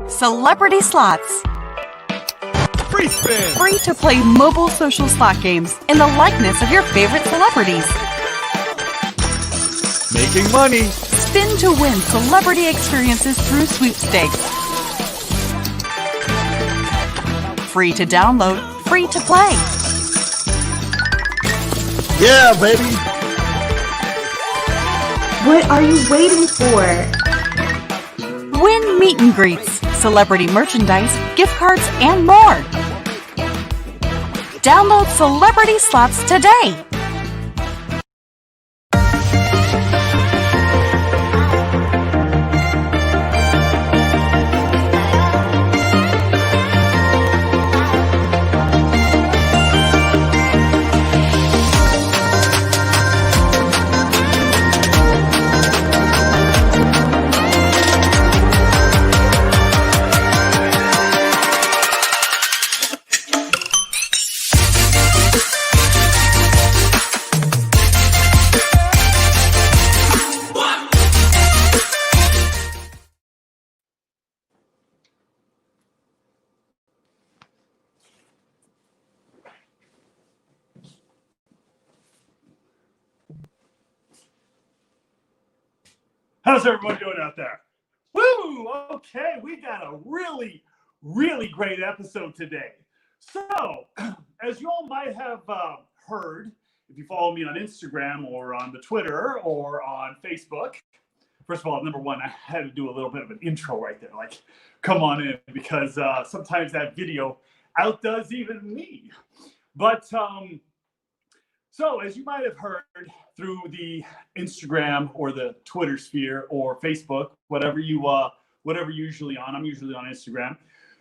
Celebrity Slots. Free spin. Free to play mobile social slot games in the likeness of your favorite celebrities. Making money. Spin to win celebrity experiences through sweepstakes. Free to download, free to play. Yeah, baby. What are you waiting for? Win meet and greets, celebrity merchandise, gift cards, and more. Download Celebrity Slots today. How's everyone doing out there? Woo! Okay, we got a really, really great episode today. So, as you all might have heard, if you follow me on Instagram or on the Twitter or on Facebook, first of all, number one, I had to do a little bit of an intro right there. Like, come on in, because sometimes that video outdoes even me. But, so as you might have heard through the Instagram or the Twitter sphere or Facebook, whatever you're usually on, I'm usually on Instagram.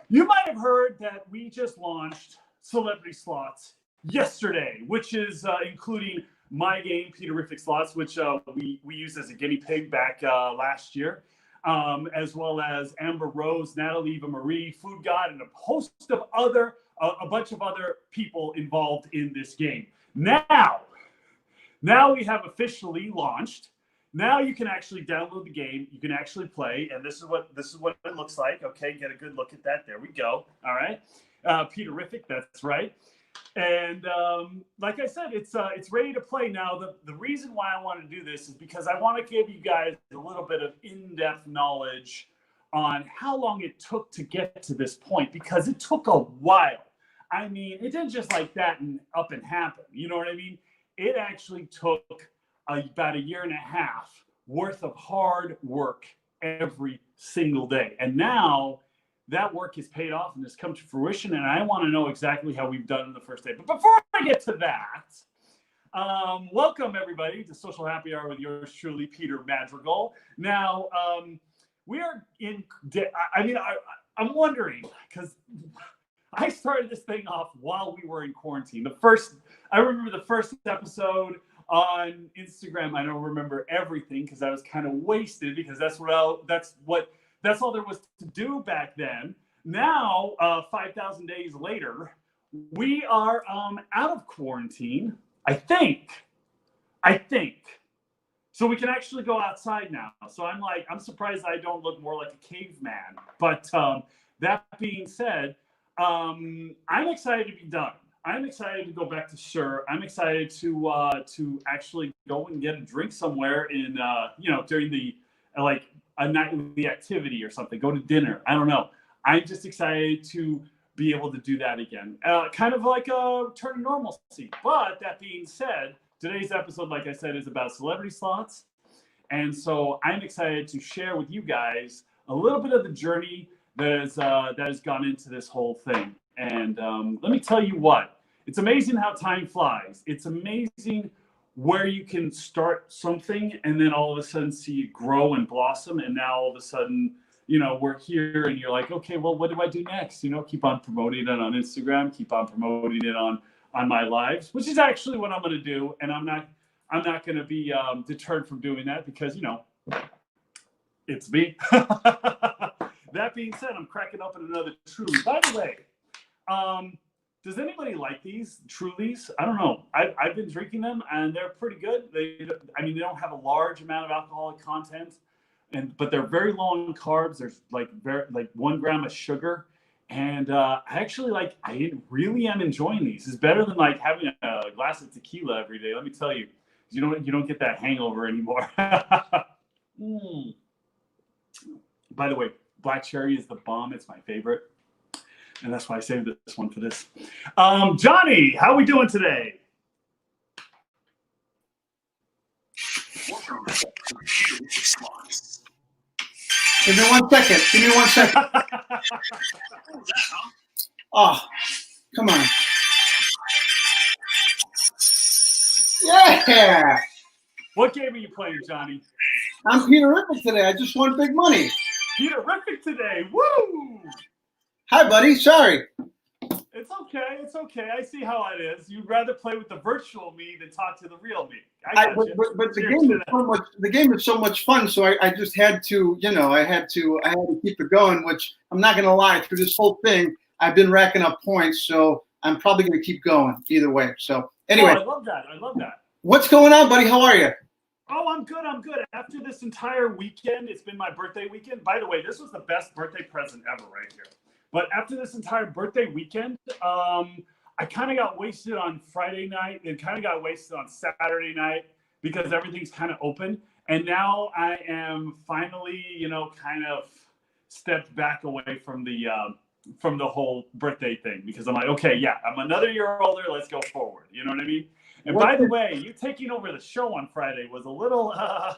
You might have heard that we just launched Celebrity Slots yesterday, which is including my game, Peter Slots, which we used as a guinea pig back last year, as well as Amber Rose, Natalie Eva Marie, Food God, and a bunch of other people involved in this game. Now we have officially launched. Now you can actually download the game. You can actually play, and this is what it looks like. Okay, get a good look at that. There we go. All right, Peterific. That's right. And like I said, it's ready to play now. The reason why I want to do this is because I want to give you guys a little bit of in-depth knowledge on how long it took to get to this point, because it took a while. I mean, it didn't just like that and up and happen. You know what I mean? It actually took about a year and a half worth of hard work every single day. And now that work has paid off and has come to fruition. And I want to know exactly how we've done in the first day. But before I get to that, welcome everybody to Social Happy Hour with yours truly, Peter Madrigal. Now, we are in, I'm wondering, because I started this thing off while we were in quarantine. I remember the first episode on Instagram. I don't remember everything because I was kind of wasted, because that's all there was to do back then. Now, 5,000 days later, we are out of quarantine. I think. So we can actually go outside now. So I'm surprised I don't look more like a caveman. But that being said, I'm excited to be done. I'm excited to go back to Sir. I'm excited to actually go and get a drink somewhere in during the a nightly activity or something. Go to dinner. I don't know. I'm just excited to be able to do that again. Kind of like a turn of normalcy. But that being said, today's episode, like I said, is about Celebrity Slots, and so I'm excited to share with you guys a little bit of the journey that has gone into this whole thing. And let me tell you what, it's amazing how time flies. It's amazing where you can start something and then all of a sudden see it grow and blossom. And now all of a sudden, we're here and you're like, okay, well, what do I do next? Keep on promoting it on Instagram, keep on promoting it on my lives, which is actually what I'm going to do. And I'm not going to be deterred from doing that because, it's me. That being said, I'm cracking open another Truly. By the way, Does anybody like these Trulies? I don't know. I've been drinking them and they're pretty good. They don't have a large amount of alcoholic content, but they're very low in carbs. There's like 1 gram of sugar, and I really am enjoying these. It's better than like having a glass of tequila every day. Let me tell you, you don't get that hangover anymore. Mm. By the way, black cherry is the bomb. It's my favorite. And that's why I saved this one for this. Johnny, how are we doing today? Give me 1 second. Give me 1 second. Oh, come on. Yeah. What game are you playing, Johnny? I'm Peter Ripple today. I just won big money. Peter-rific today. Woo! Hi, buddy. Sorry. It's okay. It's okay. I see how it is. You'd rather play with the virtual me than talk to the real me. But the game is so much fun. So I just had to, I had to keep it going. Which I'm not going to lie. Through this whole thing, I've been racking up points. So I'm probably going to keep going either way. So anyway, I love that. What's going on, buddy? How are you? Oh, I'm good. After this entire weekend, it's been my birthday weekend. By the way, this was the best birthday present ever right here. But after this entire birthday weekend, I kind of got wasted on Friday night and kind of got wasted on Saturday night because everything's kind of open. And now I am finally, kind of stepped back away from the whole birthday thing because I'm like, okay, yeah, I'm another year older. Let's go forward. You know what I mean? And by the way, you taking over the show on Friday was a little. I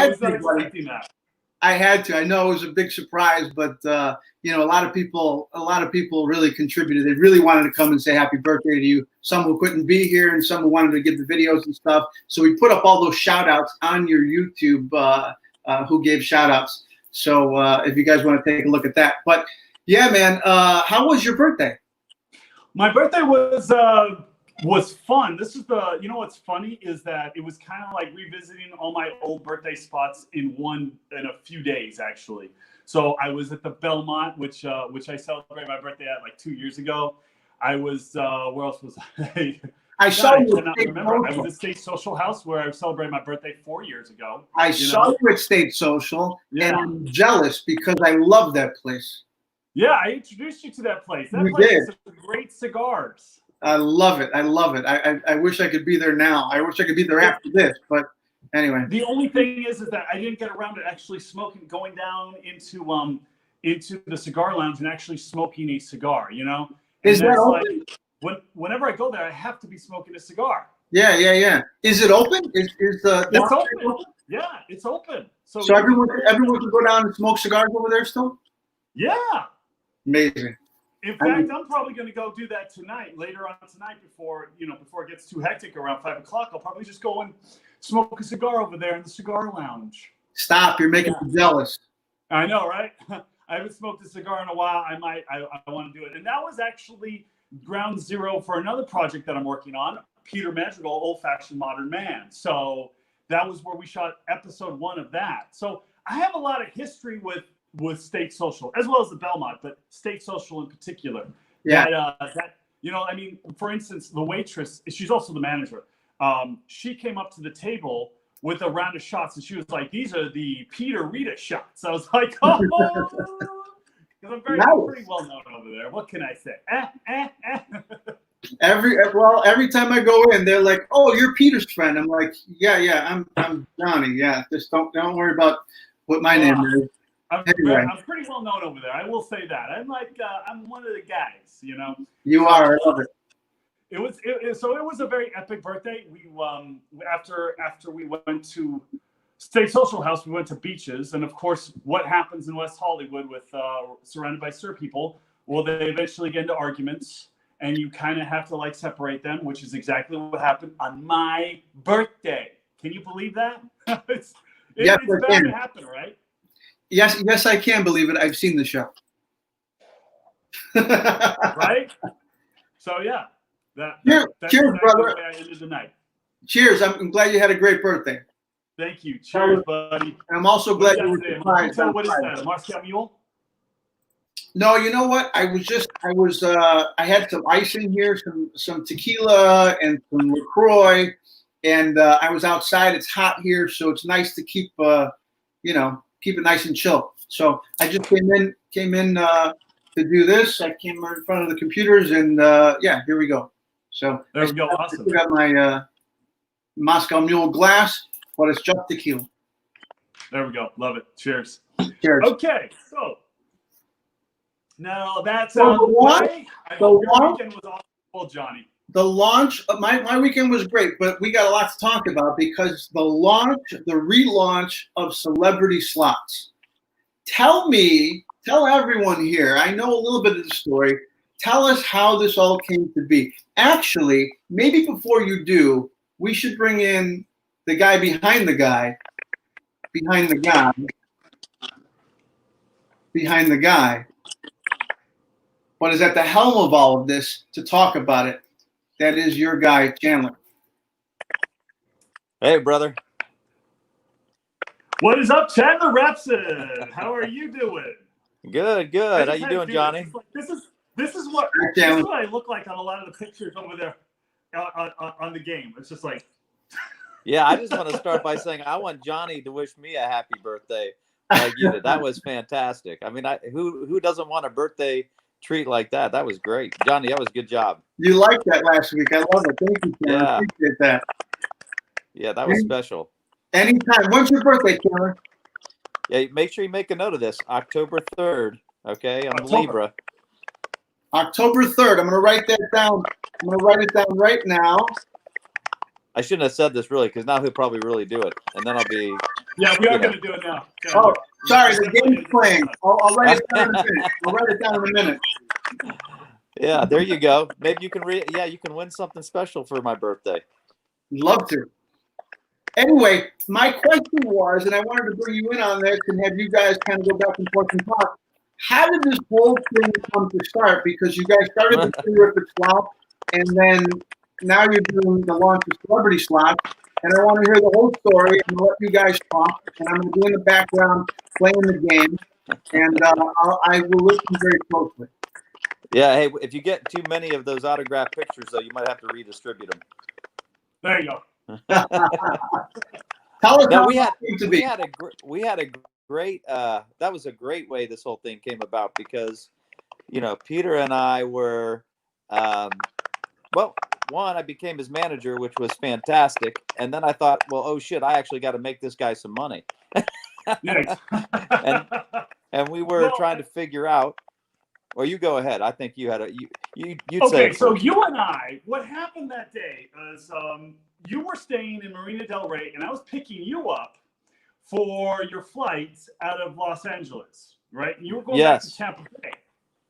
was not expecting that. I had to. I know it was a big surprise, but a lot of people really contributed. They really wanted to come and say happy birthday to you. Some who couldn't be here, and some who wanted to give the videos and stuff. So we put up all those shout outs on your YouTube. Who gave shout outs? So if you guys want to take a look at that, but yeah, man, how was your birthday? My birthday was fun. This is what's funny is that it was kind of like revisiting all my old birthday spots in a few days actually. So I was at the Belmont, which I celebrated my birthday at like 2 years ago. I was where else was I? I cannot remember. I was at State Social House where I celebrated my birthday 4 years ago. I saw you at State Social, and I'm jealous because I love that place. Yeah, I introduced you to that place. That place has some great cigars. I love it. I wish I could be there now. I wish I could be there after this, but anyway. The only thing is that I didn't get around to actually going down into the cigar lounge and actually smoking a cigar, Is that open? Like, whenever I go there, I have to be smoking a cigar. Yeah. Is it open? It's open. Yeah, it's open. So everyone can go down and smoke cigars over there still? Yeah. Amazing. In fact, I'm probably going to go do that later on tonight, before it gets too hectic around 5 o'clock. I'll probably just go and smoke a cigar over there in the cigar lounge. Stop! You're making me jealous. I know, right? I haven't smoked a cigar in a while. I want to do it, and that was actually ground zero for another project that I'm working on. Peter Madrigal, Old Fashioned Modern Man. So that was where we shot episode 1 of that. So I have a lot of history with State Social, as well as the Belmont, but State Social in particular. Yeah. For instance, the waitress, she's also the manager. She came up to the table with a round of shots, and she was like, "These are the Peter Rita shots." I was like, "Oh," because I'm pretty well known over there. What can I say? Every time I go in, they're like, "Oh, you're Peter's friend." I'm like, "Yeah, I'm Johnny. Yeah, just don't worry about what my name is." I'm pretty well known over there. I will say that. I'm one of the guys, You are. I love it. It was a very epic birthday. We after we went to State Social House, we went to Beaches, and of course, what happens in West Hollywood with surrounded by Sir people? Well, they eventually get into arguments, and you kind of have to separate them, which is exactly what happened on my birthday. Can you believe that? It's bound to happen, right? Yes, I can believe it. I've seen the show. Right? So yeah, cheers, brother. I ended the night. Cheers. I'm glad you had a great birthday. Thank you. Cheers, buddy. And I'm also glad you were surprised. What is that? A Moscow Mule? No, you know what? I had some ice in here, some tequila and some LaCroix, and I was outside. It's hot here, so it's nice to keep keep it nice and chill. So I just came in to do this. I came in front of the computers, and yeah, here we go. So There we go. Awesome. I got my Moscow Mule glass, but it's just tequila. There we go. Love it. Cheers. Cheers. Okay, so now that's So the launch- way. I hope your weekend was awesome, well, Johnny. The launch of my weekend was great, but we got a lot to talk about because the relaunch of Celebrity Slots. Tell everyone here, I know a little bit of the story. Tell us how this all came to be. Actually, maybe before you do, we should bring in the guy behind the guy, what is at the helm of all of this to talk about it. That is your guy, Chandler. Hey, brother. What is up, Chandler Repson? How are you doing? Good. How you doing, Johnny? This is what I look like on a lot of the pictures over there on the game. It's just like. Yeah, I just want to start by saying I want Johnny to wish me a happy birthday like you did. That was fantastic. I mean, who doesn't want a birthday treat like that? That was great. Johnny, that was a good job. You liked that last week. I love it. Thank you, Chandler. Yeah. I appreciate that. Yeah, that was special. Anytime. When's your birthday, Chandler? Yeah, make sure you make a note of this. October 3rd, okay, on Libra. October 3rd. I'm going to write that down. I'm going to write it down right now. I shouldn't have said this really because now he'll probably really do it. And then I'll be. Yeah, we are going to do it now. Oh, sorry. The game's playing. I'll write it down in a minute. I'll write it down in a minute. Yeah, there you go. Maybe you can you can win something special for my birthday. Love to. Anyway, my question was, and I wanted to bring you in on this and have you guys kind of go back and forth and talk. How did this whole thing come to start? Because you guys started with Terrific Slot, and then now you're doing the launch of Celebrity Slot. And I want to hear the whole story and let you guys talk. And I'm going to be in the background playing the game, and I will listen very closely. Yeah, hey, if you get too many of those autographed pictures, though, you might have to redistribute them. There you go. Tell us No, how we had a great that was a great way this whole thing came about because Peter and I were well, one, I became his manager, which was fantastic, and then I thought, well, oh shit, I actually got to make this guy some money. and we were trying to figure out. Well, you go ahead. I think you had you'd say. Okay, so you and I, what happened that day is you were staying in Marina Del Rey, and I was picking you up for your flights out of Los Angeles, right? And you were going back to Tampa Bay.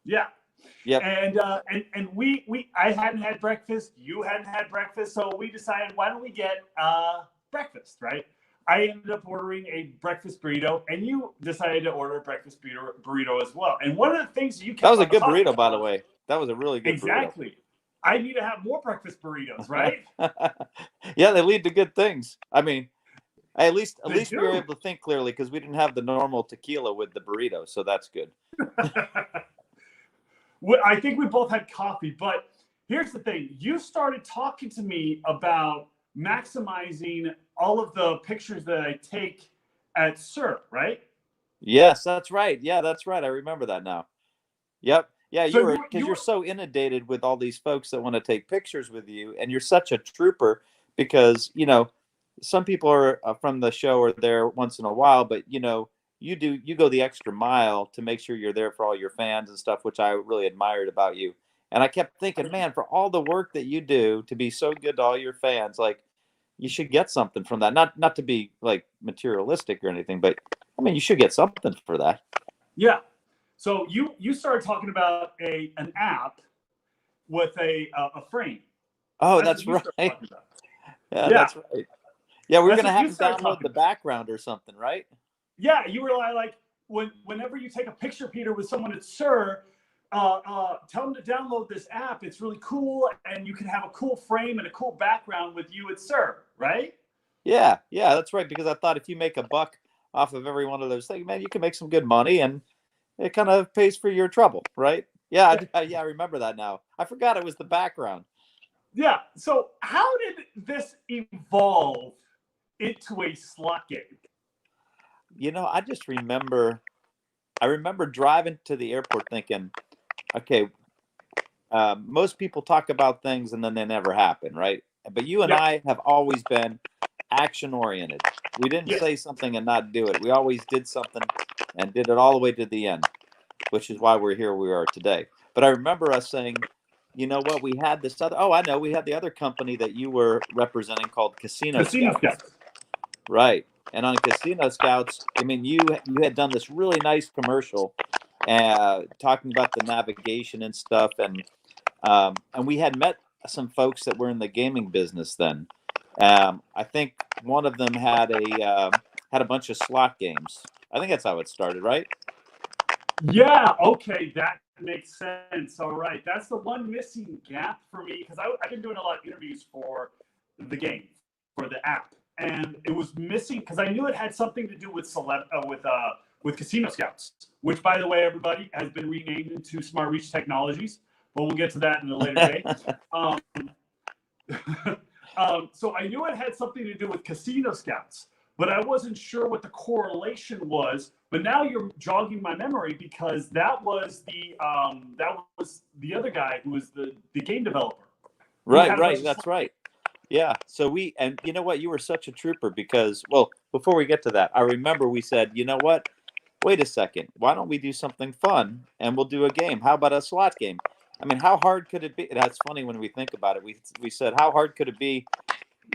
Yeah. Yep. And I hadn't had breakfast. You hadn't had breakfast, so we decided, why don't we get breakfast, right? I ended up ordering a breakfast burrito, and you decided to order a breakfast burrito as well. And one of the things you kept that was a good talking burrito, about, by the way. That was a really good burrito. Exactly. I need to have more breakfast burritos, right? Yeah, they lead to good things. I mean, at least we were do. able to think clearly because we didn't have the normal tequila with the burrito, so that's good. Well, I think we both had coffee, but here's the thing. You started talking to me about maximizing all of the pictures that I take at SUR, right? Yes, that's right. Yeah, that's right. I remember that now. Yep. Yeah, So you're so inundated with all these folks that want to take pictures with you, and you're such a trooper because some people are from the show are there once in a while, but you go the extra mile to make sure you're there for all your fans and stuff, which I really admired about you. And I kept thinking, man, for all the work that you do to be so good to all your fans, like you should get something from that. Not to be like materialistic or anything, but I mean, you should get something for that. Yeah. So you started talking about an app with a frame. Oh, that's right. Yeah, that's right. Yeah, we're going to have to download the background or something, right? Yeah, you were like, whenever you take a picture, Peter, with someone at SUR, tell them to download this app. It's really cool, and you can have a cool frame and a cool background with you at SUR, right? Yeah, that's right. Because I thought if you make a buck off of every one of those things, man, you can make some good money, and it kind of pays for your trouble, right? Yeah, I remember that now. I forgot it was the background. Yeah. So how did this evolve into a slot game? I just remember. I remember driving to the airport thinking, okay, most people talk about things and then they never happen, right? But you and I have always been action oriented. We didn't say something and not do it. We always did something and did it all the way to the end, which is why we're here. We are today. But I remember us saying, you know what? We had this other. Oh, I know. We had the other company that you were representing called Casino Scouts. Right. And on Casino Scouts, I mean, you had done this really nice commercial, talking about the navigation and stuff, and we had met some folks that were in the gaming business then. I think one of them had a bunch of slot games. I think that's how it started, right? Yeah. Okay, that makes sense. All right, that's the one missing gap for me because I've been doing a lot of interviews for the game, for the app, and it was missing because I knew it had something to do with with Casino Scouts, which, by the way, everybody has been renamed into Smart Reach Technologies. But we'll get to that in a later day. So I knew it had something to do with Casino Scouts, but I wasn't sure what the correlation was. But now you're jogging my memory because that was the other guy who was the game developer. Right. That's right. Yeah. So and you know what? You were such a trooper because, well, before we get to that, I remember we said, you know what? Wait a second. Why don't we do something fun and we'll do a game? How about a slot game? I mean, how hard could it be? That's funny when we think about it. We said, how hard could it be,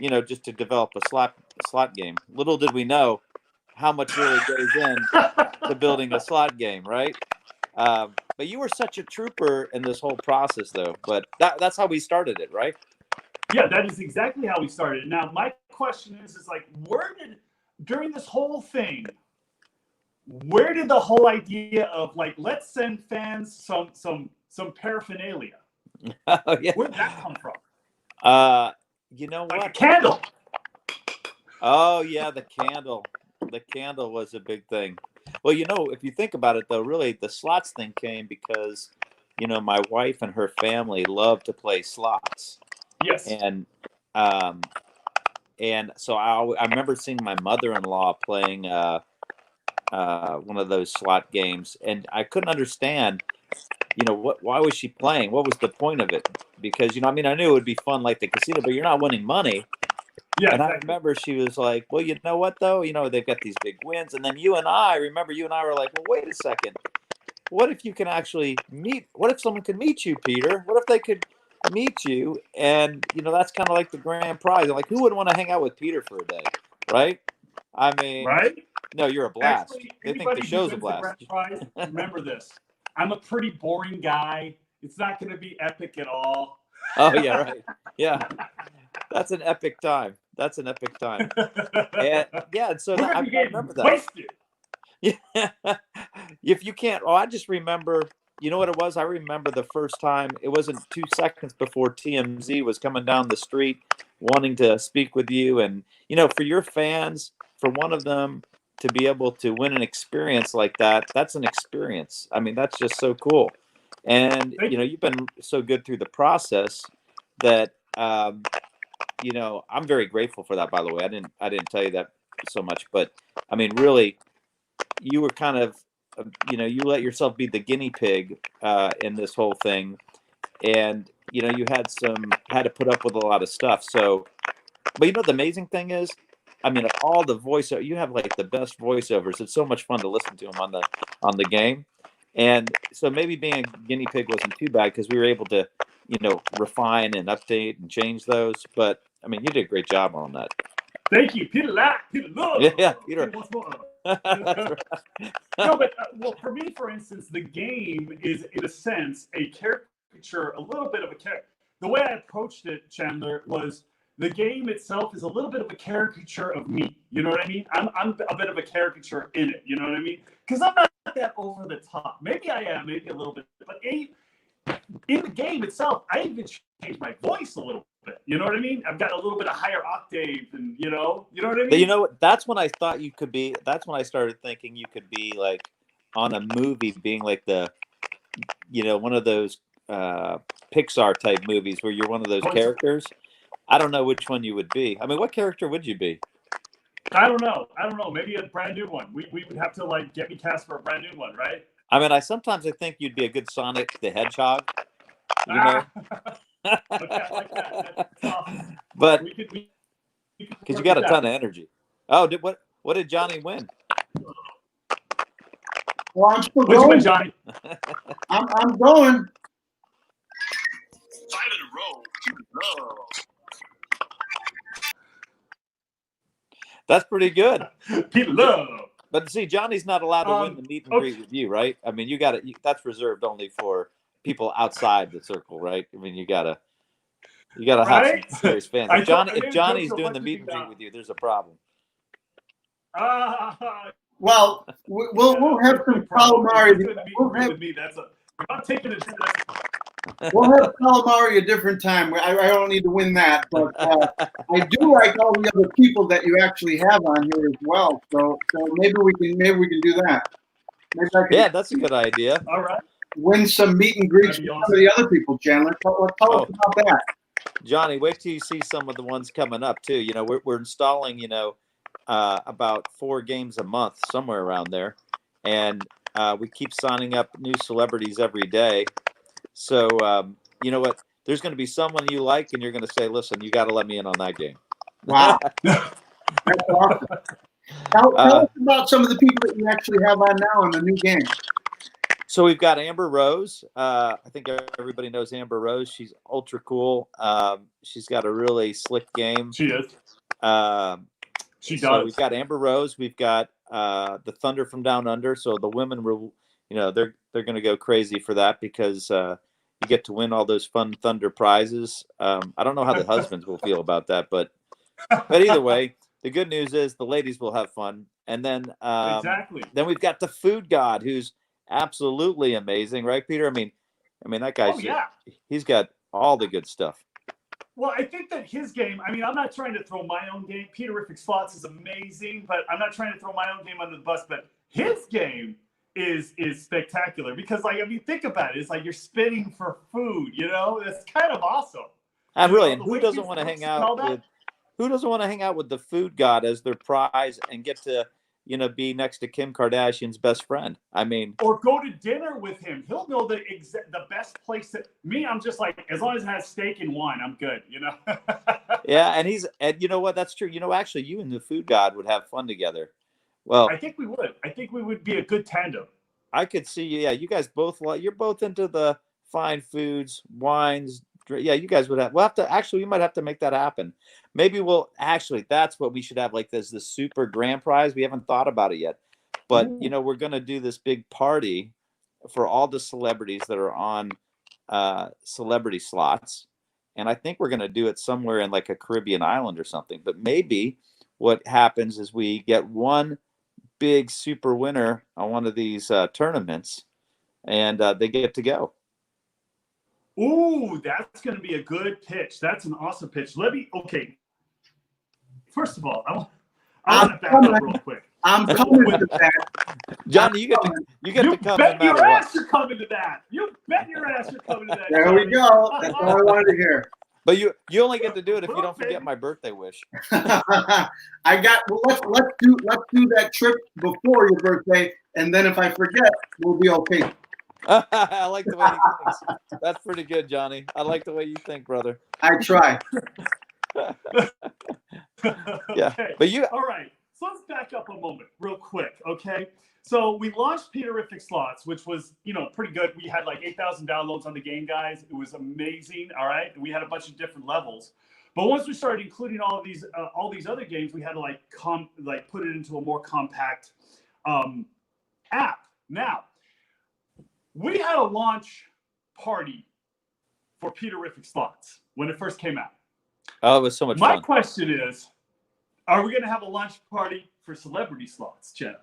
just to develop a slot game? Little did we know how much really goes in to building a slot game, right? But you were such a trooper in this whole process, though. But that's how we started it, right? Yeah, that is exactly how we started. Now, my question is like, during this whole thing, where did the whole idea of like, let's send fans some paraphernalia? Oh, yeah. Where did that come from? You know like what? A candle. Oh yeah, the candle. The candle was a big thing. Well, if you think about it, though, really the slots thing came because, my wife and her family love to play slots. Yes. And so I remember seeing my mother-in-law playing one of those slot games, and I couldn't understand. Why was she playing? What was the point of it? Because, I knew it would be fun like the casino, but you're not winning money. Yeah. And I remember she was like, well, you know what, though? They've got these big wins. And then you and I were like, well, wait a second. What if you can actually what if someone could meet you, Peter? What if they could meet you? And, that's kind of like the grand prize. Like, who wouldn't want to hang out with Peter for a day, right? I mean, right? No, you're a blast. Actually, they think the show's a blast. The grand prize, remember this. I'm a pretty boring guy. It's not going to be epic at all. Oh, yeah, right. Yeah. That's an epic time. And, so I remember that. Wasted. Yeah. If you can't, I just remember, you know what it was? I remember the first time, it wasn't 2 seconds before TMZ was coming down the street wanting to speak with you. And, for your fans, for one of them to be able to win an experience like that, that's an experience. I mean, that's just so cool. And, you've been so good through the process that, I'm very grateful for that, by the way. I didn't tell you that so much, but I mean, really, you were kind of, you let yourself be the guinea pig in this whole thing. And, you had to put up with a lot of stuff. So, but the amazing thing is, I mean, all the voiceover, you have like the best voiceovers. It's so much fun to listen to them on the game. And so maybe being a guinea pig wasn't too bad because we were able to, refine and update and change those. But I mean, you did a great job on that. Thank you, Peter. Peter love. Yeah, Peter. Once more. No, but for me, for instance, the game is, in a sense, a caricature, a little bit of a character. The way I approached it, Chandler, was the game itself is a little bit of a caricature of me. You know what I mean? I'm a bit of a caricature in it. You know what I mean? Because I'm not that over the top. Maybe I am, maybe a little bit. But in the game itself, I even changed my voice a little bit. You know what I mean? I've got a little bit of higher octave, and you know what I mean? But that's when I thought you could be. That's when I started thinking you could be like on a movie being like the, one of those Pixar type movies where you're one of those characters. I don't know which one you would be. I mean, what character would you be? I don't know. Maybe a brand new one. We would have to like get me cast for a brand new one, right? I mean, sometimes I think you'd be a good Sonic the Hedgehog. You know. Okay, I like that. That's awesome. But because you got a ton of energy. Oh, what did Johnny win? Well, I'm still What'd you going. win, Johnny? I'm going. 5 in a row. No. That's pretty good. Peter Love. But see, Johnny's not allowed to win the meet and greet with you, right? I mean, that's reserved only for people outside the circle, right? I mean, you gotta have some serious fans. If Johnny's doing the meet and greet with you, there's a problem. Well, we'll have some calamari. I'm taking it. We'll have calamari a different time. I don't need to win that, but I do like all the other people that you actually have on here as well. So maybe we can do that. Yeah, that's a good idea. All right. Win some meet and greets with some of the other people, Chandler. Tell us about that. Johnny, wait till you see some of the ones coming up too. You know, we're installing, about 4 games a month, somewhere around there, and we keep signing up new celebrities every day. So you know what? There's going to be someone you like, and you're going to say, "Listen, you got to let me in on that game." Wow, that's awesome. Tell us about some of the people that you actually have on now in the new game. So we've got Amber Rose. I think everybody knows Amber Rose. She's ultra cool. She's got a really slick game. She is. She does. So we've got Amber Rose. We've got the Thunder from Down Under. So the women were, they're going to go crazy for that because you get to win all those fun Thunder prizes. I don't know how the husbands will feel about that, but either way, the good news is the ladies will have fun. And then exactly. Then we've got the Food God, who's absolutely amazing, right, Peter? I mean that guy's he's got all the good stuff. Well, I think that his game, I'm not trying to throw my own game. Peterific Slots is amazing, but I'm not trying to throw my own game under the bus. But his game is spectacular because, think about it. It's like you're spinning for food, It's kind of awesome. And really, and who doesn't want to hang out with the Food God as their prize and get to, be next to Kim Kardashian's best friend? Or go to dinner with him. He'll know the best place I'm just like, as long as it has steak and wine, I'm good, Yeah, and you know what? That's true. Actually, you and the Food God would have fun together. Well, I think we would. I think we would be a good tandem. I could see you. Yeah, you guys you're both into the fine foods, wines. Yeah, you guys would have. We might have to make that happen. Maybe that's what we should have, like this super grand prize. We haven't thought about it yet, but we're going to do this big party for all the celebrities that are on celebrity slots. And I think we're going to do it somewhere in like a Caribbean island or something, but maybe what happens is we get one big super winner on one of these tournaments and they get to go. Ooh, that's going to be a good pitch. That's an awesome pitch. First of all, I want to back up real quick. I'm coming to that. Johnny, you get to come. Bet your ass you're coming to that. You bet your ass you're coming to that. There we go. That's all I wanted to hear. But you only get to do it if you don't forget my birthday wish. Let's do that trip before your birthday, and then if I forget, we'll be okay. I like the way he thinks. That's pretty good, Johnny. I like the way you think, brother. I try. Yeah, okay. But you. All right. So let's back up a moment, real quick. Okay. So we launched Peterific Slots, which was, pretty good. We had like 8,000 downloads on the game, guys. It was amazing. All right. We had a bunch of different levels. But once we started including all these other games, we had to put it into a more compact app. Now, we had a launch party for Peterific Slots when it first came out. Oh, it was so much fun. My question is, are we going to have a launch party for Celebrity Slots, Chandler?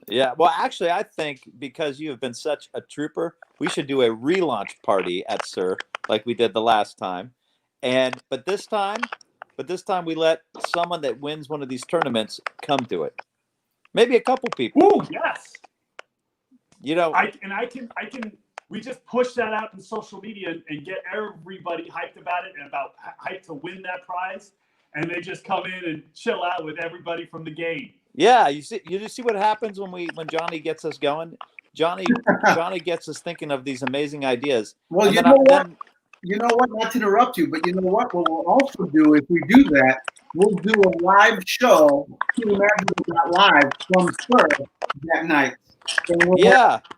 Yeah, well, actually, I think because you have been such a trooper, we should do a relaunch party at Sir, like we did the last time. But this time we let someone that wins one of these tournaments come to it. Maybe a couple people. Ooh, yes. You know, I can. We just push that out in social media and get everybody hyped about it and about hyped to win that prize, and they just come in and chill out with everybody from the game. yeah, you just see what happens when Johnny gets us going. Johnny gets us thinking of these amazing ideas. Well, And you then know what? then You know what? Not to interrupt you, but you know what? What we'll also do if we do that, we'll do a live show, Peter Madrigal live from Spur that night. And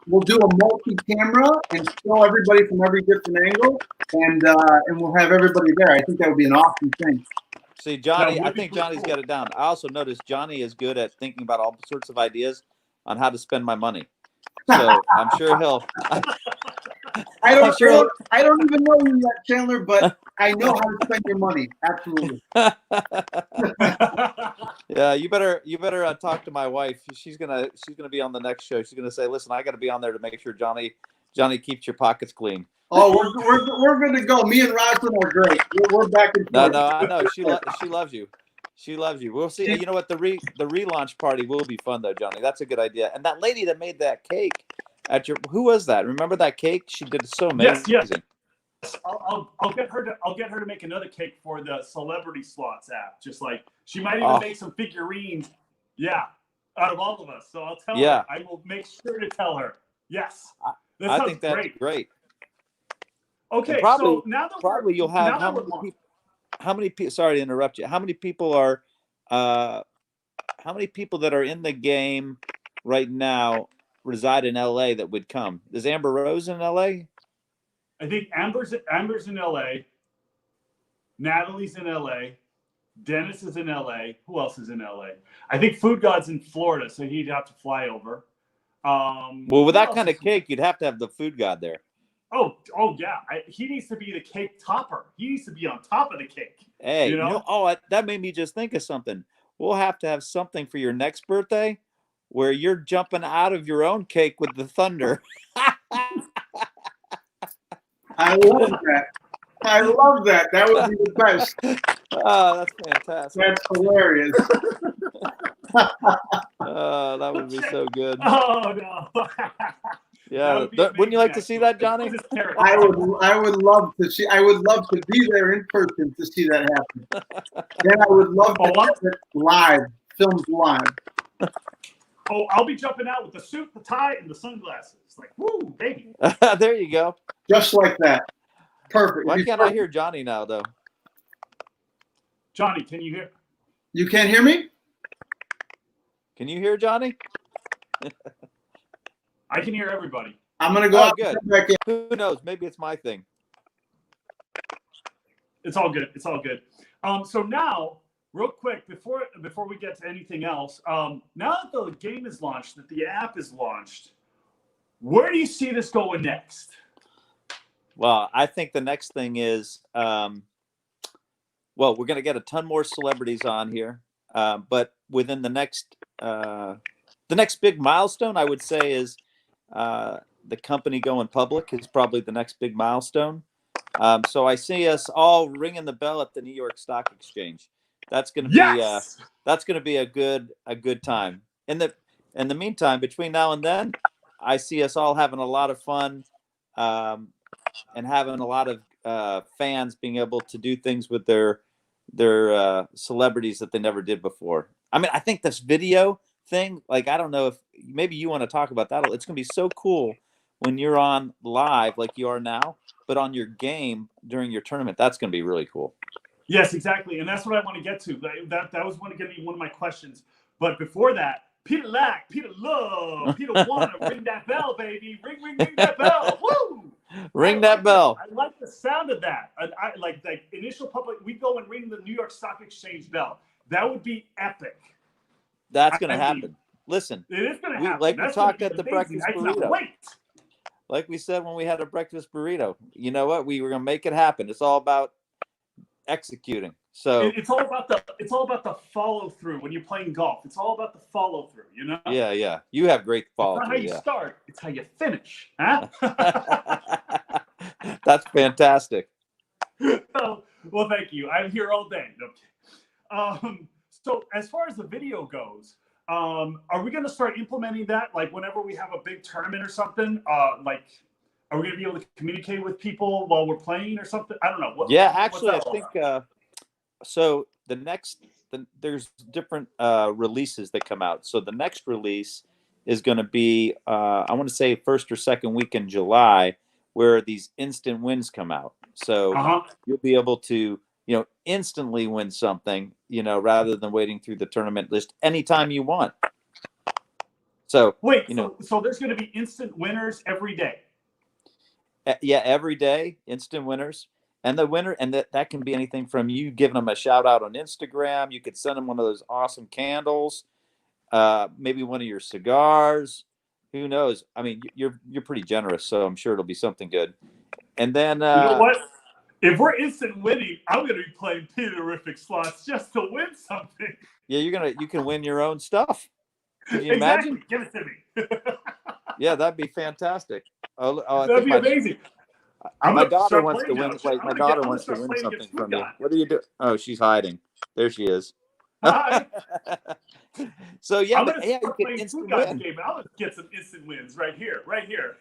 we'll do a multi-camera and show everybody from every different angle, and we'll have everybody there. I think that would be an awesome thing. see Johnny. That I would be think pretty Johnny's cool. got it down. I also noticed Johnny is good at thinking about all sorts of ideas on how to spend my money. So I'm sure he'll. I don't I'm even know you yet, Chandler, but I know how to spend your money. Absolutely. Yeah, you better talk to my wife. She's gonna be on the next show. She's gonna say, "Listen, I got to be on there to make sure Johnny keeps your pockets clean." Oh, we're good to go. Me and Rosalind are great. We're back and forth. No, I know she loves you. She loves you. We'll see. You know what? The relaunch party will be fun though, Johnny. That's a good idea. And that lady that made that cake who was that? Remember that cake? She did so amazing. Yes. I'll get her to make another cake for the Celebrity Slots app. Just like she might even make some figurines. Yeah, out of all of us. So I'll tell her. I will make sure to tell her. Yes, I think that's great. Okay, probably, so now that probably you'll have how many people? Sorry to interrupt you. How many people that are in the game right now reside in LA that would come? Is Amber Rose in LA? I think Amber's in LA. Natalie's in LA. Dennis is in LA. Who else is in LA? I think Food God's in Florida, so he'd have to fly over. Well, with that kind of cake, you'd have to have the Food God there. Oh yeah. He needs to be the cake topper. He needs to be on top of the cake. Hey, you know? That made me just think of something. We'll have to have something for your next birthday where you're jumping out of your own cake with the thunder. I love that. That would be the best. Oh, that's fantastic. That's hilarious. Oh, that would be so good. Oh no. Yeah, wouldn't you like to see that, Johnny? I would love to see. I would love to be there in person to see that happen. Then I would love to have it live, filmed live. Oh, I'll be jumping out with the suit, the tie, and the sunglasses. Like, woo, baby. There you go. Just like that. Perfect. Why can't I hear Johnny now, though? Johnny, can you hear? You can't hear me? Can you hear Johnny? I can hear everybody. I'm going to go out good. And come back in. Who knows? Maybe it's my thing. It's all good. It's all good. So now, real quick, before we get to anything else, now that the game is launched, that the app is launched, where do you see this going next? Well, I think the next thing is, we're going to get a ton more celebrities on here, but within the next big milestone, I would say, is the company going public is probably the next big milestone. So I see us all ringing the bell at the New York Stock Exchange. That's going to be a good time. In the meantime, between now and then, I see us all having a lot of fun, and having a lot of fans being able to do things with their celebrities that they never did before. I mean, I think this video thing, like, I don't know if maybe you want to talk about that. It's going to be so cool when you're on live like you are now, but on your game during your tournament. That's going to be really cool. Yes, exactly. And that's what I want to get to. That was going to be one of my questions. But before that, Peter Lack, Peter Love, Peter Wanna, ring that bell, baby. Ring that bell. Woo! Ring that bell. I like the sound of that. I like initial public. We go and ring the New York Stock Exchange bell. That would be epic. That's going to happen. Listen, it is going to happen. Like we talked at the breakfast burrito. I cannot wait. Like we said when we had a breakfast burrito, you know what? We were going to make it happen. It's all about executing. So it's all about the follow through when you're playing golf. It's all about the follow through, you know? Yeah. You have great follow through. It's not how you start, it's how you finish. Huh? That's fantastic. Oh, well, thank you. I'm here all day. Okay. So as far as the video goes, Are we going to start implementing that? Like whenever we have a big tournament or something, like, are we going to be able to communicate with people while we're playing or something? I don't know. Yeah, actually, I think so. There's different releases that come out. So the next release is going to be, I want to say, first or second week in July, where these instant wins come out. So you'll be able to, instantly win something, rather than waiting through the tournament list anytime you want. So wait, so there's going to be instant winners every day. Yeah, every day, instant winners. And the winner, and that can be anything from you giving them a shout out on Instagram. You could send them one of those awesome candles, maybe one of your cigars. Who knows? I mean, you're pretty generous, so I'm sure it'll be something good. And then you know what? If we're instant winning, I'm going to be playing Peterific slots just to win something. Yeah, you can win your own stuff. Can you exactly. imagine? Give it to me. Yeah, that'd be fantastic. That'd be amazing. My daughter wants to win. My daughter wants to win something from you. What do you do? Oh, she's hiding. There she is. Hi. So yeah, I'm gonna you start can playing instant game. win. I'm gonna get some instant wins right here.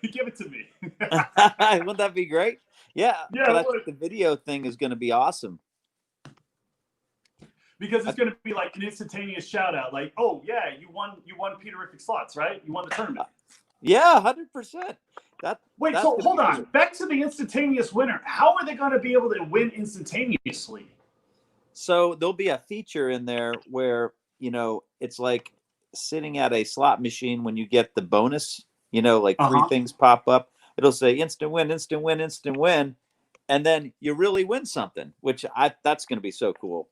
Give it to me. Wouldn't that be great? Yeah. Yeah. But I think the video thing is going to be awesome. Because it's going to be like an instantaneous shout out, like, "Oh yeah, you won Peterific slots, right? You won the tournament." Yeah, 100%. Wait, so hold on. Back to the instantaneous winner. How are they going to be able to win instantaneously? So there'll be a feature in there where, it's like sitting at a slot machine when you get the bonus, like three things pop up. It'll say instant win, instant win, instant win. And then you really win something, which that's going to be so cool.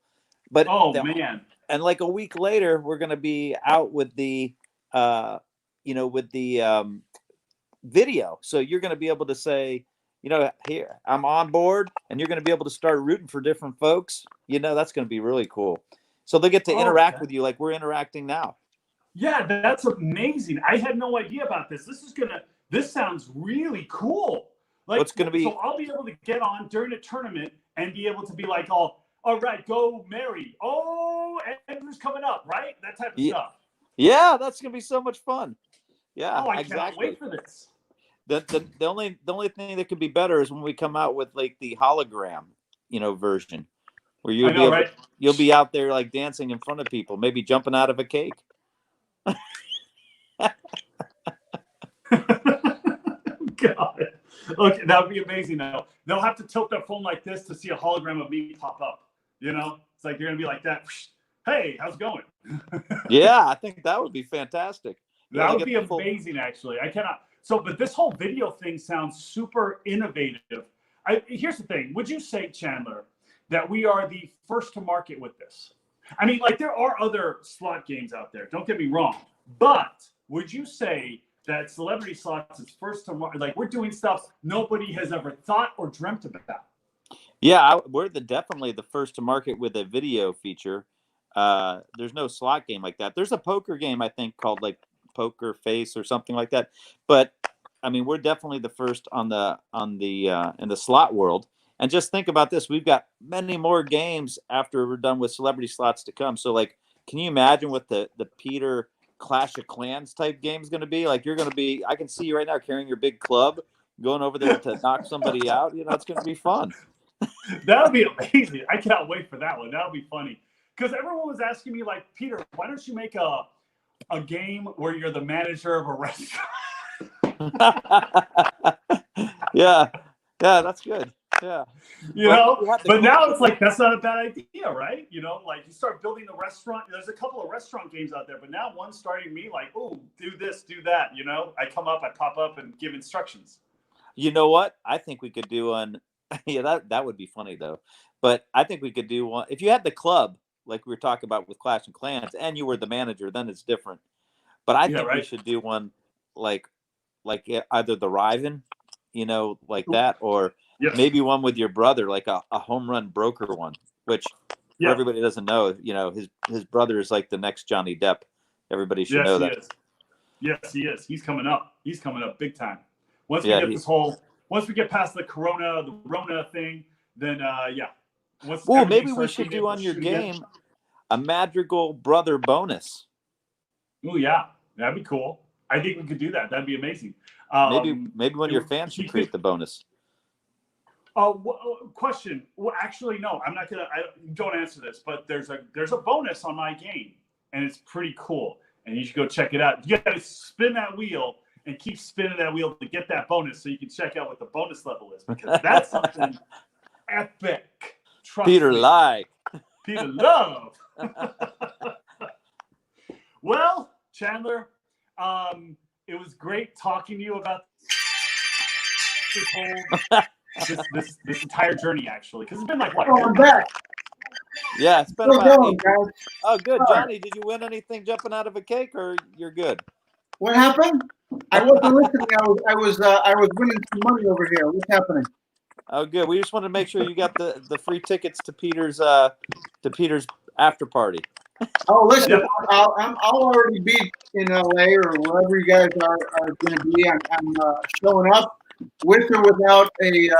But man. And like a week later, we're going to be out with the, video. So you're going to be able to say, here, I'm on board, and you're going to be able to start rooting for different folks. That's going to be really cool. So they'll get to interact with you like we're interacting now. Yeah, that's amazing. I had no idea about this. This sounds really cool. Like, what's going to be? So I'll be able to get on during a tournament and be able to be like, all right, go Mary. Oh, Andrew's coming up, right? That type of stuff. Yeah, that's going to be so much fun. Yeah, I cannot wait for this. The only thing that could be better is when we come out with like the hologram, version, where you'll be out there like dancing in front of people, maybe jumping out of a cake. God. Okay, that would be amazing though. They'll have to tilt their phone like this to see a hologram of me pop up. It's like you're gonna be like that. Hey, how's it going? Yeah, I think that would be fantastic. That would be amazing, actually. I cannot. So, but this whole video thing sounds super innovative. Here's the thing. Would you say, Chandler, that we are the first to market with this? I mean, like, there are other slot games out there. Don't get me wrong. But would you say that Celebrity Slots is first to market? Like, we're doing stuff nobody has ever thought or dreamt about. Yeah, we're definitely the first to market with a video feature. There's no slot game like that. There's a poker game, I think, called like Poker Face or something like that. But I mean, we're definitely the first in the slot world. And just think about this: we've got many more games after we're done with Celebrity Slots to come. So, like, can you imagine what the Peter Clash of Clans type game is going to be? Like, you're going to be, I can see you right now carrying your big club, going over there to knock somebody out. It's going to be fun. That would be amazing. I cannot wait for that one. That would be funny. Because everyone was asking me, like, Peter, why don't you make a game where you're the manager of a restaurant? Yeah, that's good. Yeah. But now it's like, that's not a bad idea, right? Like, you start building the restaurant. There's a couple of restaurant games out there, but now one's starting me like, oh, do this, do that. I come up, I pop up and give instructions. You know what? I think we could do one. Yeah, that would be funny though. But I think we could do one. If you had the club, like we were talking about with Clash and Clans, and you were the manager, then it's different. But I think we should do one like either the Riven, like that, or maybe one with your brother, like a home run broker one, which for everybody doesn't know, his brother is like the next Johnny Depp. Everybody should know that. Yes, he is. He's coming up. He's coming up big time. Once we get past the Rona thing, then maybe we should do on your game a Madrigal brother bonus. Oh yeah, that'd be cool. I think we could do that. That'd be amazing. Maybe one of your fans should create the bonus. Question. Well, actually, no. I'm not gonna. Don't answer this. But there's a bonus on my game, and it's pretty cool. And you should go check it out. You got to spin that wheel and keep spinning that wheel to get that bonus, so you can check out what the bonus level is, because that's something epic. Trust Peter me. like. Peter love. Well, Chandler, it was great talking to you about this whole this entire journey, actually, because it's been like what? Oh, I'm back. Yeah, it's been Still about going, guys. Oh, good. Johnny, did you win anything jumping out of a cake, or you're good? What happened? I wasn't listening. I was winning some money over here. What's happening? Oh, good. We just wanted to make sure you got the free tickets to Peter's after party. Oh, listen, I'll already be in LA or wherever you guys are going to be. I'm showing up with or without a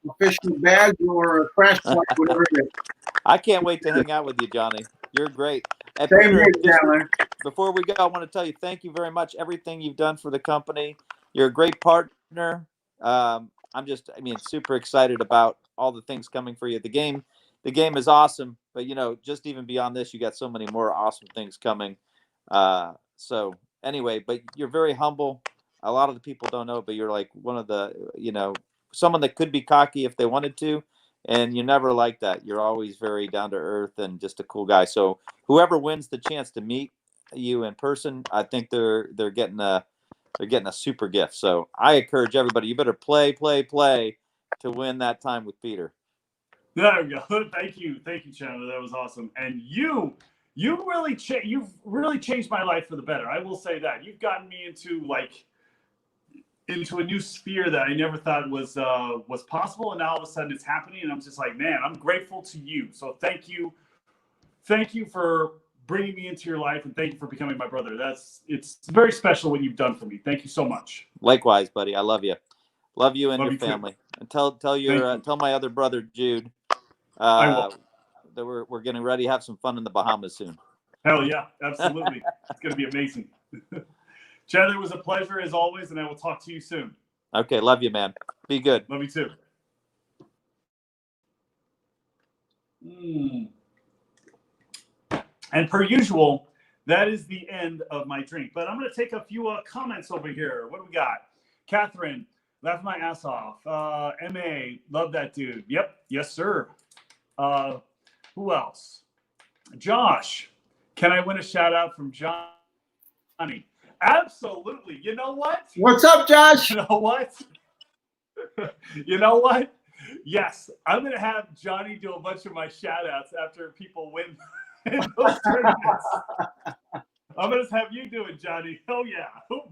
official badge or a crash cart, whatever it is. I can't wait to hang out with you, Johnny. You're great. And Same Peter, here, Chandler. before we go, I want to tell you thank you very much. Everything you've done for the company. You're a great partner. I'm super excited about all the things coming for you. The game is awesome, but just even beyond this, you got so many more awesome things coming. So anyway, but you're very humble. A lot of the people don't know, but you're like one of the, someone that could be cocky if they wanted to, and you're never like that. You're always very down to earth and just a cool guy. So whoever wins the chance to meet you in person, I think they're getting a super gift. So I encourage everybody, you better play to win that time with Peter. There we go. Thank you, Chandler. That was awesome. And you've really changed my life for the better. I will say that you've gotten me into a new sphere that I never thought was possible, and now all of a sudden it's happening, and I'm just like, man, I'm grateful to you. So thank you for bringing me into your life, and thank you for becoming my brother. It's very special what you've done for me. Thank you so much. Likewise, buddy. I love you. Love you and Love your you family. too. And tell my other brother Jude I will. that we're getting ready to have some fun in the Bahamas soon. Hell yeah, absolutely. It's going to be amazing. Chandler, it was a pleasure as always, and I will talk to you soon. Okay, love you, man. Be good. Love you too. And per usual, that is the end of my drink. But I'm going to take a few comments over here. What do we got? Catherine, laughed my ass off. MA, love that dude. Yep, yes, sir. Who else? Josh, can I win a shout out from Johnny? Absolutely. You know what? What's up, Josh? You know what? You know what? Yes, I'm going to have Johnny do a bunch of my shout outs after people win in those tournaments. I'm going to have you do it, Johnny. Oh, yeah.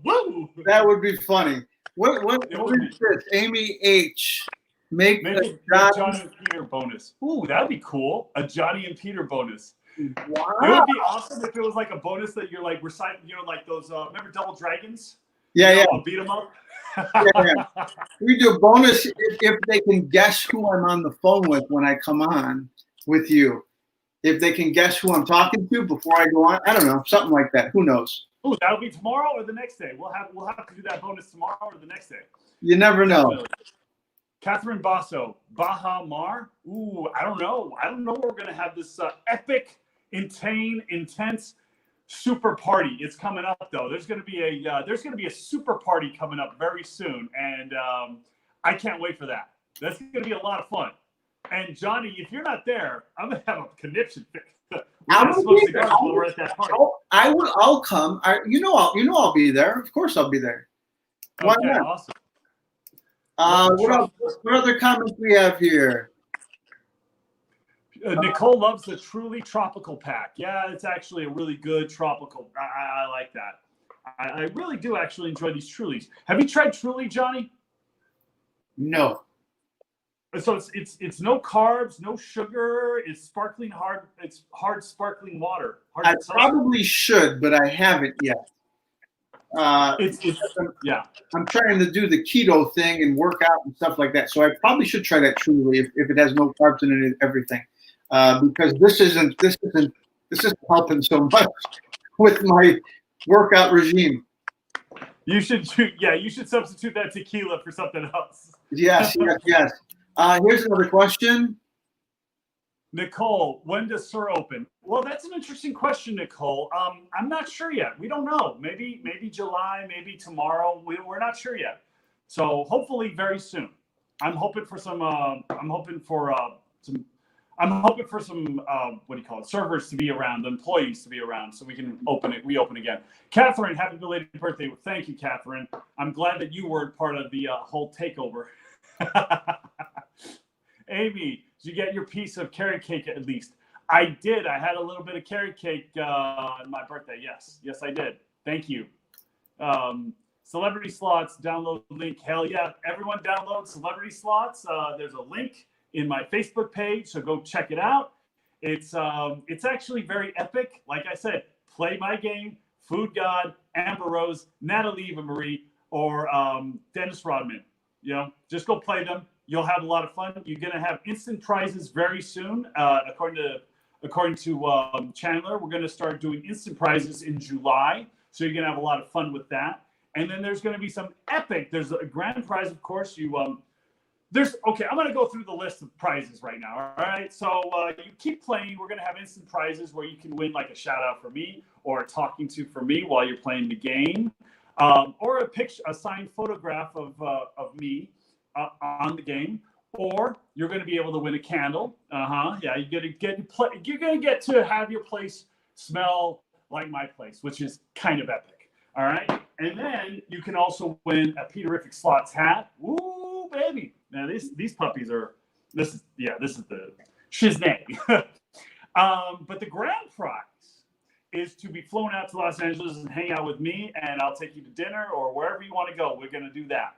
Woo! That would be funny. What is this? Amy H. Make a Johnny and Peter bonus. Ooh, that'd be cool. A Johnny and Peter bonus. Wow. It would be awesome if it was like a bonus that you're like reciting, like those, remember Double Dragons? Yeah. Beat them up. Yeah. We do a bonus if they can guess who I'm on the phone with when I come on with you. If they can guess who I'm talking to before I go on, I don't know, something like that. Who knows? Ooh, that'll be tomorrow or the next day. We'll have to do that bonus tomorrow or the next day. You never know. Catherine Basso, Baha Mar. Ooh, I don't know. We're going to have this epic, intense super party. It's coming up though. There's going to be a super party coming up very soon, and I can't wait for that. That's going to be a lot of fun. And Johnny, if you're not there, I'm going to have a conniption fix. I'll smoke cigars while we're at that party. I'll come. I'll be there. Of course, I'll be there. Why okay, not? Awesome. What other comments we have here? Nicole loves the Truly Tropical Pack. Yeah, it's actually a really good tropical. I like that. I really do actually enjoy these Trulies. Have you tried Truly, Johnny? No. So it's no carbs, no sugar. It's sparkling hard. It's hard sparkling water. I probably should, but I haven't yet. Yeah. I'm trying to do the keto thing and work out and stuff like that. So I probably should try that Truly if it has no carbs in it, everything. Because this isn't helping so much with my workout regime. You should substitute that tequila for something else. Yes. Here's another question. Nicole, when does SUR open? Well, that's an interesting question, Nicole. I'm not sure yet. We don't know. Maybe July, maybe tomorrow. We're not sure yet. So hopefully very soon. I'm hoping for some. Servers to be around, employees to be around, so we can reopen again. Catherine, happy belated birthday. Thank you, Catherine. I'm glad that you were part of the whole takeover. Amy, did you get your piece of carrot cake at least? I did. I had a little bit of carrot cake on my birthday. Yes, I did. Thank you. Celebrity Slots, download link. Hell yeah. Everyone download Celebrity Slots. There's a link in my Facebook page, so go check it out. It's actually very epic. Like I said, play my game, Food God, Amber Rose, Natalie Eva Marie, or Dennis Rodman. Just go play them. You'll have a lot of fun. You're gonna have instant prizes very soon. According to Chandler, we're gonna start doing instant prizes in July. So you're gonna have a lot of fun with that. And then there's gonna be some epic. There's a grand prize, of course. I'm going to go through the list of prizes right now. All right. So you keep playing. We're going to have instant prizes where you can win like a shout out for me or a talking to for me while you're playing the game, or a signed photograph of me on the game, or you're going to be able to win a candle. Yeah. You're going to get to have your place smell like my place, which is kind of epic. All right. And then you can also win a Peterific Slots hat. Ooh, baby. Now these puppies are, this is the shiznay. But the grand prize is to be flown out to Los Angeles and hang out with me, and I'll take you to dinner or wherever you want to go. We're going to do that.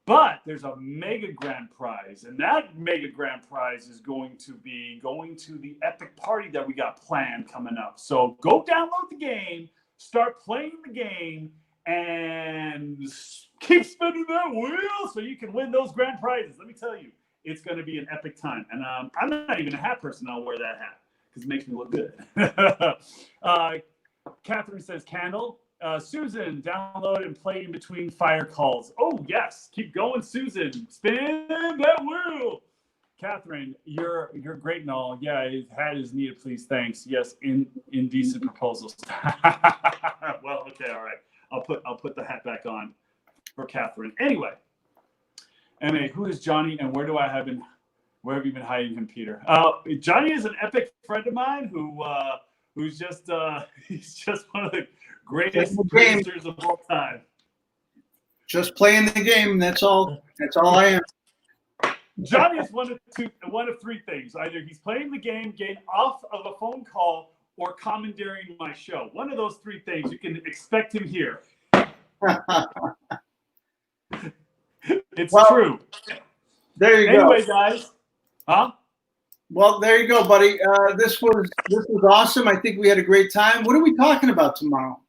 But there's a mega grand prize, and that mega grand prize is going to be going to the epic party that we got planned coming up. So go download the game, start playing the game, and keep spinning that wheel so you can win those grand prizes. Let me tell you, it's going to be an epic time. And I'm not even a hat person. I'll wear that hat because it makes me look good. Catherine says candle. Susan, download and play in between fire calls. Oh, yes. Keep going, Susan. Spin that wheel. Catherine, you're great and all. Yeah, his hat is needed, please. Thanks. Yes, indecent proposals. Well, okay, all right. I'll put the hat back on for Catherine. Anyway, MA, who is Johnny and where have you been hiding him, Peter? Johnny is an epic friend of mine who's just he's just one of the greatest producers of all time. Just playing the game. That's all I am. Johnny is one of three things. Either he's playing the game, getting off of a phone call, or commandeering my show. One of those three things, you can expect him here. It's true. There you go. Anyway, guys. Huh? Well, there you go, buddy. This was awesome. I think we had a great time. What are we talking about tomorrow?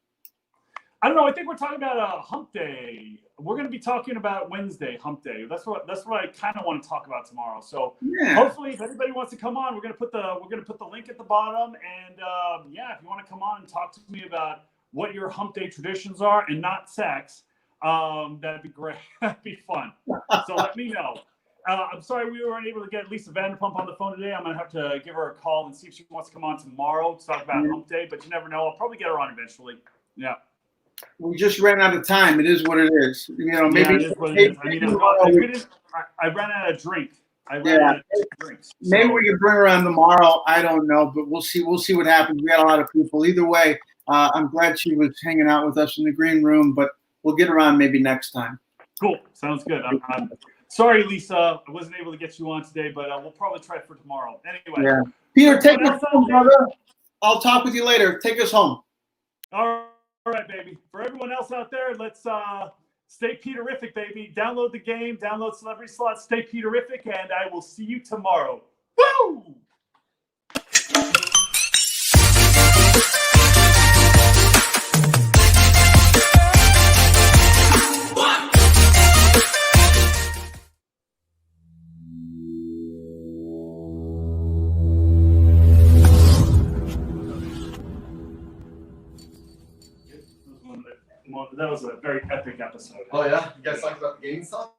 I don't know. I think we're talking about Hump Day. We're going to be talking about Wednesday, Hump Day. That's what I kind of want to talk about tomorrow. So Hopefully, if anybody wants to come on, we're going to put the link at the bottom. And if you want to come on and talk to me about what your Hump Day traditions are and not sex, that'd be great. That'd be fun. So let me know. I'm sorry we weren't able to get Lisa Vanderpump on the phone today. I'm going to have to give her a call and see if she wants to come on tomorrow to talk about Hump Day. But you never know. I'll probably get her on eventually. Yeah. We just ran out of time. It is what it is. Maybe. It is what it is. I ran out of drink. Drinks. Maybe we can bring her on tomorrow. I don't know, but we'll see. We'll see what happens. We got a lot of people. Either way, I'm glad she was hanging out with us in the green room, but we'll get her on maybe next time. Cool. Sounds good. I'm sorry, Lisa. I wasn't able to get you on today, but we'll probably try for tomorrow. Anyway. Yeah. Peter, take us home, brother. I'll talk with you later. Take us home. All right, baby. For everyone else out there, let's stay Peterific, baby. Download the game, download Celebrity Slots, stay Peterific, and I will see you tomorrow. Woo! that was a very epic episode. Oh yeah, you guys talked about the gaming stuff.